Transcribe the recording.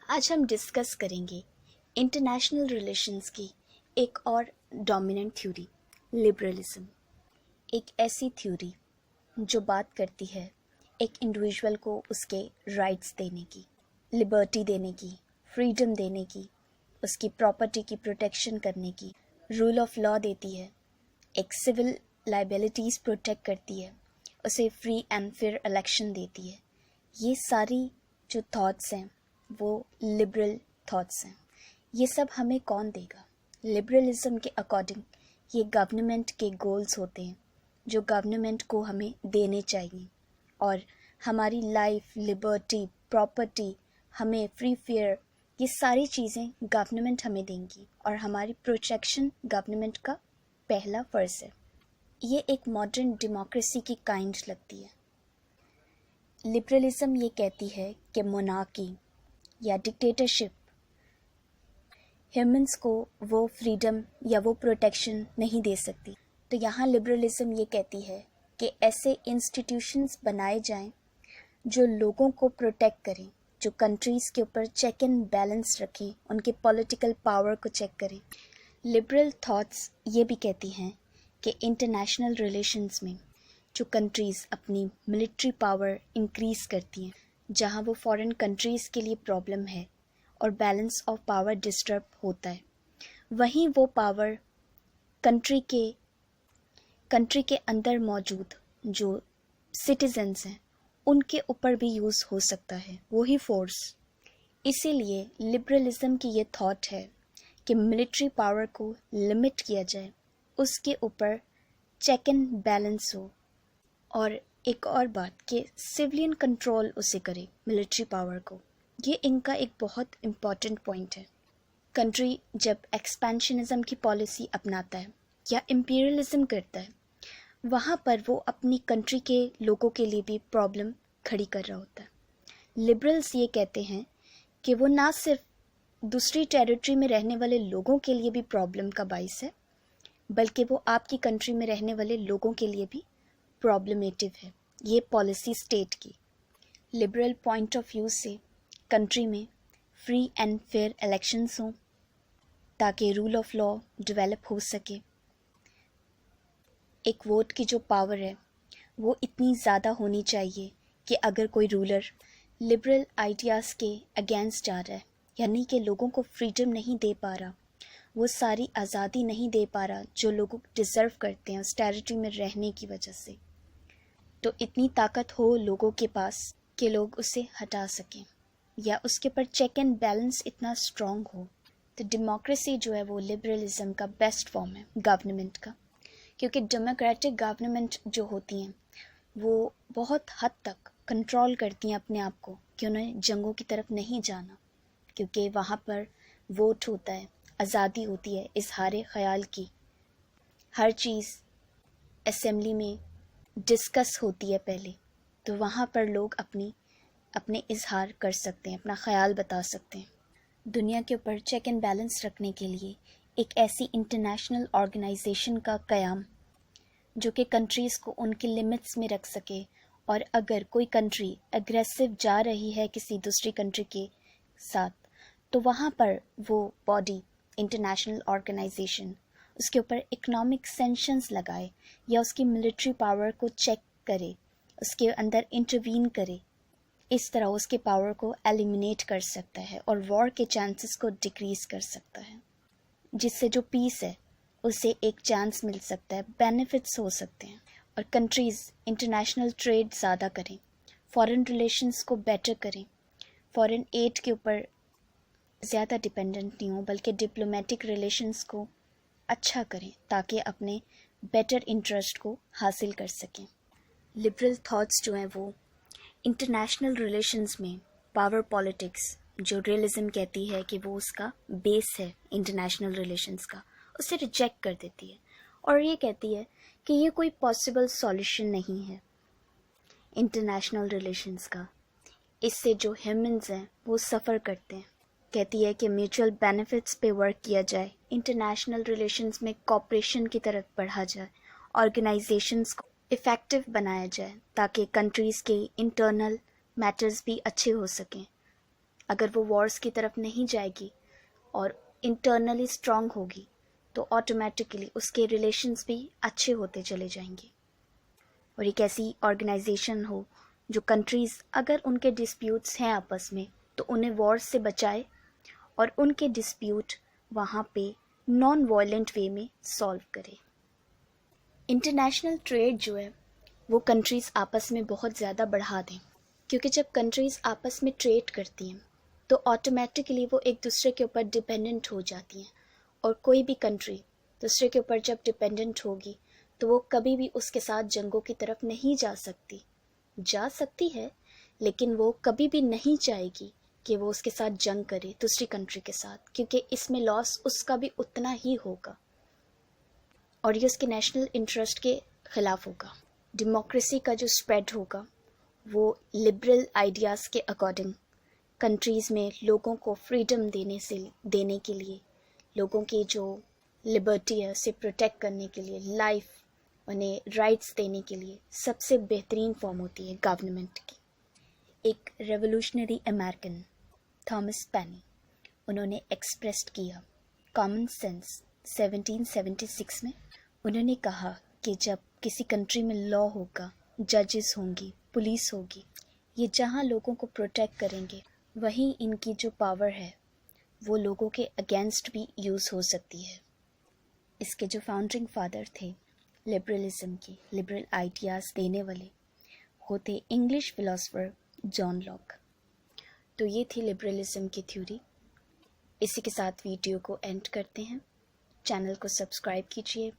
आज हम डिस्कस करेंगे इंटरनेशनल रिलेशंस की एक और डोमिनेंट थ्योरी, लिबरलिज्म। एक ऐसी थ्योरी जो बात करती है एक इंडिविजुअल को उसके राइट्स देने की, लिबर्टी देने की, फ्रीडम देने की, उसकी प्रॉपर्टी की प्रोटेक्शन करने की, रूल ऑफ लॉ देती है, एक सिविल लाइबिलिटीज़ प्रोटेक्ट करती है, उसे फ्री एंड फेयर इलेक्शन देती है। ये सारी जो थॉट्स हैं वो लिबरल थॉट्स हैं। ये सब हमें कौन देगा? लिबरलिज्म के अकॉर्डिंग ये गवर्नमेंट के गोल्स होते हैं जो गवर्नमेंट को हमें देने चाहिए, और हमारी लाइफ, लिबर्टी, प्रॉपर्टी, हमें फ्री फेयर, ये सारी चीज़ें गवर्नमेंट हमें देंगी और हमारी प्रोटेक्शन गवर्नमेंट का पहला फ़र्ज़ है। ये एक मॉडर्न डेमोक्रेसी की काइंड लगती है। लिबरलिज्म ये कहती है कि मोनार्की या डिक्टेटरशिप ह्यूमंस को वो फ्रीडम या वो प्रोटेक्शन नहीं दे सकती। तो यहाँ लिबरलिज्म ये कहती है कि ऐसे इंस्टीट्यूशंस बनाए जाएं जो लोगों को प्रोटेक्ट करें, जो कंट्रीज़ के ऊपर चेक एंड बैलेंस रखें, उनके पॉलिटिकल पावर को चेक करें। लिबरल थॉट्स ये भी कहती हैं कि इंटरनेशनल रिलेशंस में जो कंट्रीज़ अपनी मिलिट्री पावर इंक्रीज़ करती हैं, जहाँ वो फॉरेन कंट्रीज़ के लिए प्रॉब्लम है और बैलेंस ऑफ पावर डिस्टर्ब होता है, वहीं वो पावर कंट्री के अंदर मौजूद जो सिटीजन्स हैं उनके ऊपर भी यूज़ हो सकता है वही फोर्स। इसीलिए लिबरलिज्म की ये थॉट है कि मिलिट्री पावर को लिमिट किया जाए, उसके ऊपर चेक एंड बैलेंस हो, और एक और बात कि सिविलियन कंट्रोल उसे करे मिलिट्री पावर को। ये इनका एक बहुत इम्पॉर्टेंट पॉइंट है। कंट्री जब एक्सपेंशनिज्म की पॉलिसी अपनाता है या इम्पीरियलिज्म करता है, वहाँ पर वो अपनी कंट्री के लोगों के लिए भी प्रॉब्लम खड़ी कर रहा होता है। लिबरल्स ये कहते हैं कि वो ना सिर्फ दूसरी टेरिटरी में रहने वाले लोगों के लिए भी प्रॉब्लम का बाइस है, बल्कि वो आपकी कंट्री में रहने वाले लोगों के लिए भी प्रॉब्लमेटिव है ये पॉलिसी स्टेट की। लिबरल पॉइंट ऑफ व्यू से कंट्री में फ्री एंड फेयर इलेक्शंस हों ताकि रूल ऑफ लॉ डेवलप हो सके। एक वोट की जो पावर है वो इतनी ज़्यादा होनी चाहिए कि अगर कोई रूलर लिबरल आइडियाज़ के अगेंस्ट जा रहा है, यानी कि लोगों को फ्रीडम नहीं दे पा रहा, वो सारी आज़ादी नहीं दे पा रहा जो लोग डिज़र्व करते हैं उस टेरिटरी में रहने की वजह से, तो इतनी ताकत हो लोगों के पास कि लोग उसे हटा सकें या उसके ऊपर चेक एंड बैलेंस इतना स्ट्रॉन्ग हो। तो डेमोक्रेसी जो है वो लिबरलिज्म का बेस्ट फॉर्म है गवर्नमेंट का, क्योंकि डेमोक्रेटिक गवर्नमेंट जो होती हैं वो बहुत हद तक कंट्रोल करती हैं अपने आप को कि उन्हें जंगों की तरफ नहीं जाना, क्योंकि वहाँ पर वोट होता है, आज़ादी होती है इजहार ख़याल की, हर चीज़ असेंबली में डिस्कस होती है पहले, तो वहाँ पर लोग अपने इजहार कर सकते हैं, अपना ख़याल बता सकते हैं। दुनिया के ऊपर चेक एंड बैलेंस रखने के लिए एक ऐसी इंटरनेशनल ऑर्गेनाइजेशन का क़याम जो कि कंट्रीज़ को उनकी लिमिट्स में रख सके, और अगर कोई कंट्री एग्रेसिव जा रही है किसी दूसरी कंट्री के साथ, तो वहाँ पर वो बॉडी इंटरनेशनल ऑर्गेनाइजेशन उसके ऊपर इकोनॉमिक सैंक्शंस लगाए या उसकी मिलिट्री पावर को चेक करे, उसके अंदर इंटरवीन करे। इस तरह उसके पावर को एलिमिनेट कर सकता है और वॉर के चांसेस को डिक्रीज़ कर सकता है, जिससे जो पीस है उसे एक चांस मिल सकता है, बेनिफिट्स हो सकते हैं, और कंट्रीज़ इंटरनेशनल ट्रेड ज़्यादा करें, फॉरेन रिलेशंस को बेटर करें, फॉरेन एड के ऊपर ज़्यादा डिपेंडेंट नहीं हो, बल्कि डिप्लोमेटिक रिलेशंस को अच्छा करें ताकि अपने बेटर इंटरेस्ट को हासिल कर सकें। लिबरल थॉट्स जो हैं वो इंटरनेशनल रिलेशंस में पावर पॉलिटिक्स, जो रियलिज्म कहती है कि वो उसका बेस है इंटरनेशनल रिलेशंस का, उसे रिजेक्ट कर देती है और ये कहती है कि ये कोई पॉसिबल सॉल्यूशन नहीं है इंटरनेशनल रिलेशंस का। इससे जो ह्यूमंस हैं वो सफ़र करते हैं। कहती है कि म्यूचुअल बेनिफिट्स पे वर्क किया जाए, इंटरनेशनल रिलेशंस में कॉपरेशन की तरफ बढ़ा जाए, ऑर्गेनाइजेशंस को इफ़ेक्टिव बनाया जाए ताकि कंट्रीज़ के इंटरनल मैटर्स भी अच्छे हो सकें। اگر وہ وارز کی طرف نہیں جائے گی اور انٹرنلی اسٹرانگ ہوگی تو آٹومیٹکلی اس کے ریلیشنز بھی اچھے ہوتے چلے جائیں گے. اور ایک ایسی آرگنائزیشن ہو جو کنٹریز اگر ان کے ڈسپیوٹس ہیں آپس میں تو انہیں وارز سے بچائے اور ان کے ڈسپیوٹ وہاں پہ نان وائلنٹ وے میں سالو کرے. انٹرنیشنل ٹریڈ جو ہے وہ کنٹریز آپس میں بہت زیادہ بڑھا دیں، کیونکہ جب کنٹریز آپس میں ٹریڈ کرتی ہیں تو آٹومیٹکلی وہ ایک دوسرے کے اوپر ڈپینڈنٹ ہو جاتی ہیں، اور کوئی بھی کنٹری دوسرے کے اوپر جب ڈپینڈنٹ ہوگی تو وہ کبھی بھی اس کے ساتھ جنگوں کی طرف نہیں جا سکتی ہے، لیکن وہ کبھی بھی نہیں چاہے گی کہ وہ اس کے ساتھ جنگ کرے دوسری کنٹری کے ساتھ، کیونکہ اس میں لاس اس کا بھی اتنا ہی ہوگا اور یہ اس کے نیشنل انٹرسٹ کے خلاف ہوگا. ڈیموکریسی کا جو اسپریڈ ہوگا وہ لبرل آئیڈیاز کے اکارڈنگ کنٹریز میں لوگوں کو فریڈم دینے کے لیے، لوگوں کی جو لبرٹی ہے اسے پروٹیکٹ کرنے کے لیے، لائف انہیں رائٹس دینے کے لیے سب سے بہترین فارم ہوتی ہے گورنمنٹ کی. ایک ریولوشنری امریکن تھامس پینی، انہوں نے ایکسپریس کیا کامن سینس 1776 میں. انہوں نے کہا کہ جب کسی کنٹری میں لا ہوگا، ججز ہوں گی، پولیس ہوگی، یہ جہاں لوگوں کو پروٹیکٹ کریں گے وہیں ان کی جو پاور ہے وہ لوگوں کے اگینسٹ بھی یوز ہو سکتی ہے. اس کے جو فاؤنڈنگ فادر تھے لبرلزم کی، لبرل آئیڈیاز دینے والے، وہ تھے انگلش فلاسفر جان لاک. تو یہ تھی لبرلزم کی تھیوری. اسی کے ساتھ ویڈیو کو اینڈ کرتے ہیں. چینل کو سبسکرائب کیجیے،